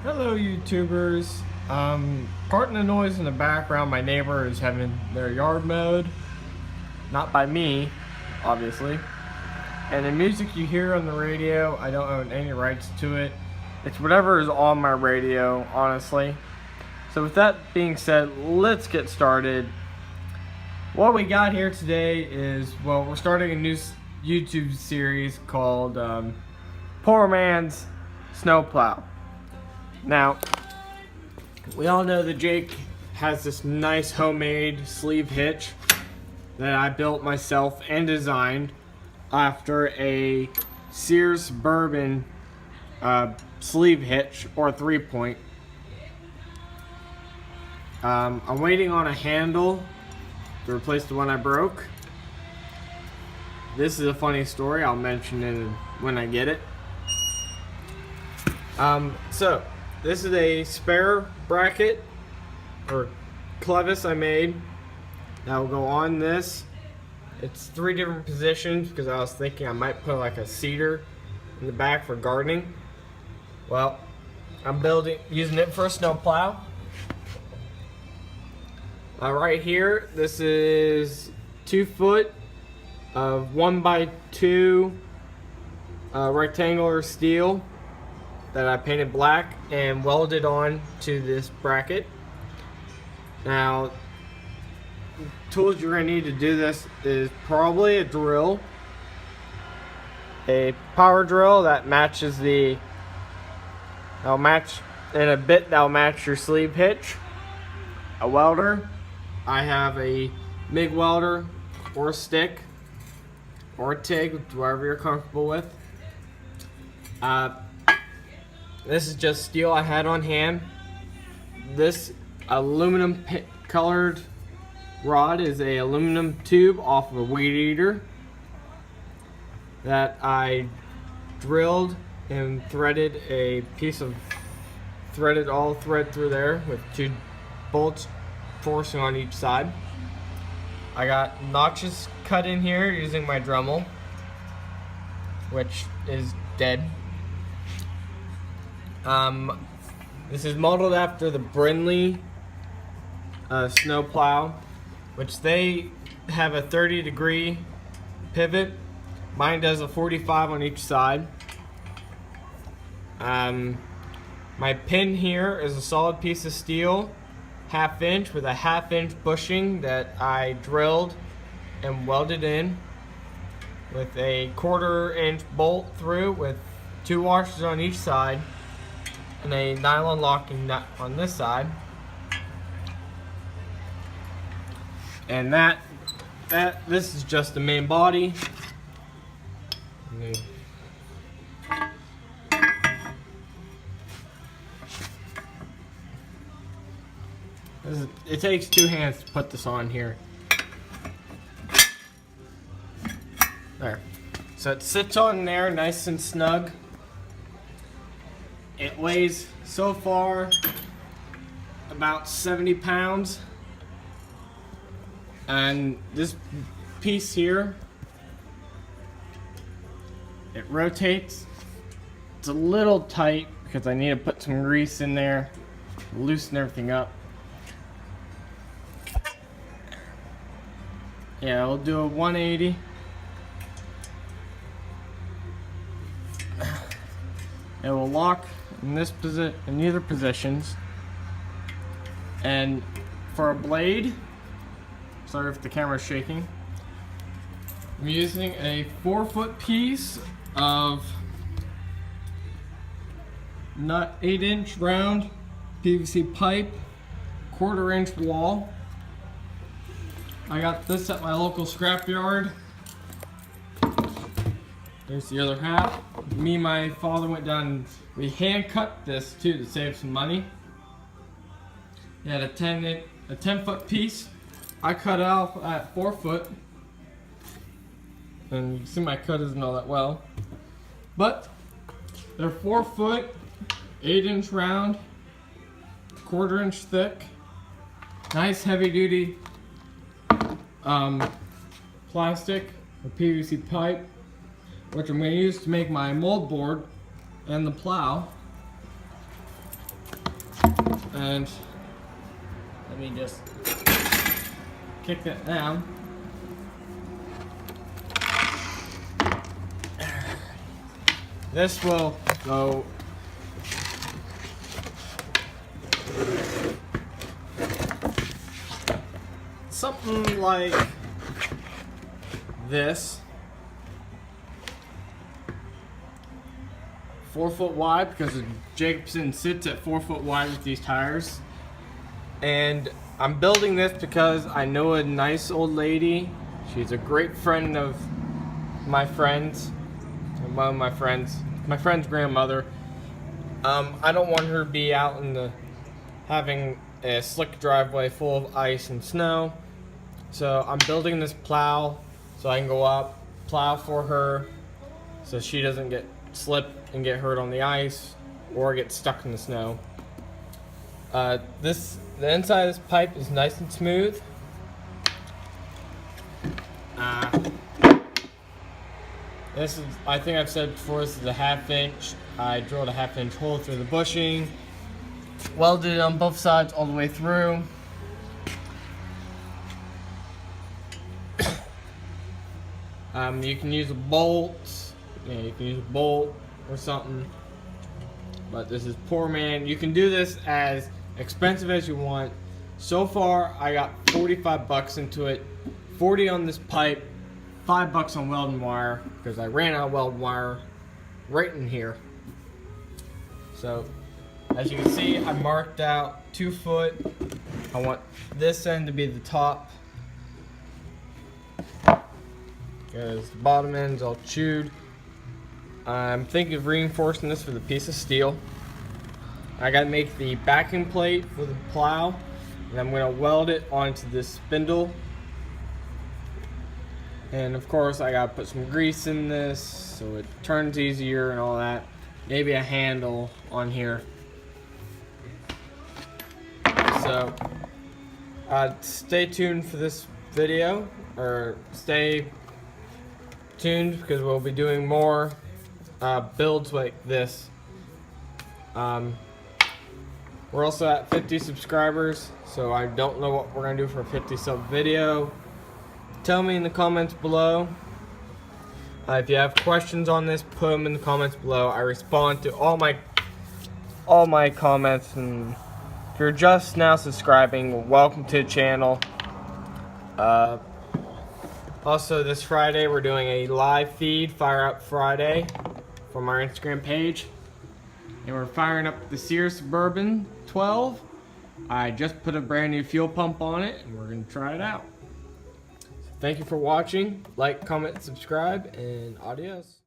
Hello YouTubers. Pardon the noise in the background. My neighbor is having their yard mowed. Not by me, obviously. And the music you hear on the radio, I don't own any rights to it. It's whatever is on my radio, honestly. So with that being said, let's get started. What we got here today is, well, we're starting a new YouTube series called Poor Man's Snowplow. Now, we all know that Jake has this nice homemade sleeve hitch that I built myself and designed after a Sears Bourbon sleeve hitch or 3-point. I'm waiting on a handle to replace the one I broke. This is a funny story. I'll mention it when I get it. So this is a spare bracket or clevis I made that will go on this. It's 3 different positions because I was thinking I might put like a cedar in the back for gardening. Well, I'm using it for a snow plow. Right here, this is 2 foot of 1x2 rectangular steel that I painted black and welded on to this bracket. Now, tools you're going to need to do this is probably a drill, a power drill that matches that'll match in a bit that'll match your sleeve hitch, a welder. I have a MIG welder or a stick or a TIG, whatever you're comfortable with. This is just steel I had on hand. This aluminum colored rod is a aluminum tube off of a weed eater that I drilled and threaded all thread through there with 2 bolts forcing on each side. I got notches cut in here using my Dremel, which is dead. This is modeled after the Brindley snow plow, which they have a 30-degree pivot. Mine does a 45 on each side. My pin here is a solid piece of steel, 1/2 inch with a 1/2 inch bushing that I drilled and welded in with a 1/4 inch bolt through with 2 washers on each side and a nylon locking nut on this side. And this is just the main body. It takes 2 hands to put this on here. There. So it sits on there nice and snug. It weighs so far about 70 pounds. And this piece here, it rotates. It's a little tight because I need to put some grease in there, loosen everything up. Yeah, I'll do a 180. It will lock in in either positions. And for a blade, sorry if the camera's shaking, I'm using a 4-foot piece of 8-inch round PVC pipe, 1/4 inch wall. I got this at my local scrapyard. There's the other half. Me and my father went down and we hand cut this too to save some money. It had a 10-foot piece. I cut off at 4 foot. And you can see my cut isn't all that well. But they're 4 foot, 8-inch round, 1/4 inch thick. Nice heavy duty plastic or PVC pipe, which I'm going to use to make my mold board and the plow. And let me just kick that down. This will go something like this. 4 foot wide, because the Jacobson sits at 4 foot wide with these tires. And I'm building this because I know a nice old lady. She's a great friend of my friend's, one of my friend's grandmother. I don't want her to be out in the having a slick driveway full of ice and snow. So I'm building this plow so I can go up, plow for her, so she doesn't slip and get hurt on the ice or get stuck in the snow. The inside of this pipe is nice and smooth. This is, I think I've said before, this is a 1/2 inch. I drilled a 1/2 inch hole through the bushing, welded it on both sides all the way through. You can use a bolt, you can use a bolt or something, but this is poor man. You can do this as expensive as you want. So far, I got 45 bucks into it, 40 on this pipe, 5 bucks on welding wire, because I ran out of welding wire right in here. So, as you can see, I marked out 2 foot. I want this end to be the top, because the bottom end's all chewed. I'm thinking of reinforcing this with a piece of steel. I gotta make the backing plate for the plow, and I'm gonna weld it onto this spindle. And of course, I gotta put some grease in this so it turns easier and all that. Maybe a handle on here. So, stay tuned for this video, or stay tuned, because we'll be doing more builds like this. We're also at 50 subscribers, so I don't know what we're gonna do for a 50 sub video. Tell me in the comments below. If you have questions on this, put them in the comments below. I respond to all my comments, and if you're just now subscribing, welcome to the channel. Also, this Friday we're doing a live feed, Fire Up Friday, from our Instagram page. And we're firing up the Sears Suburban 12. I just put a brand new fuel pump on it, and we're going to try it out. So thank you for watching. Like, comment, subscribe, and adios.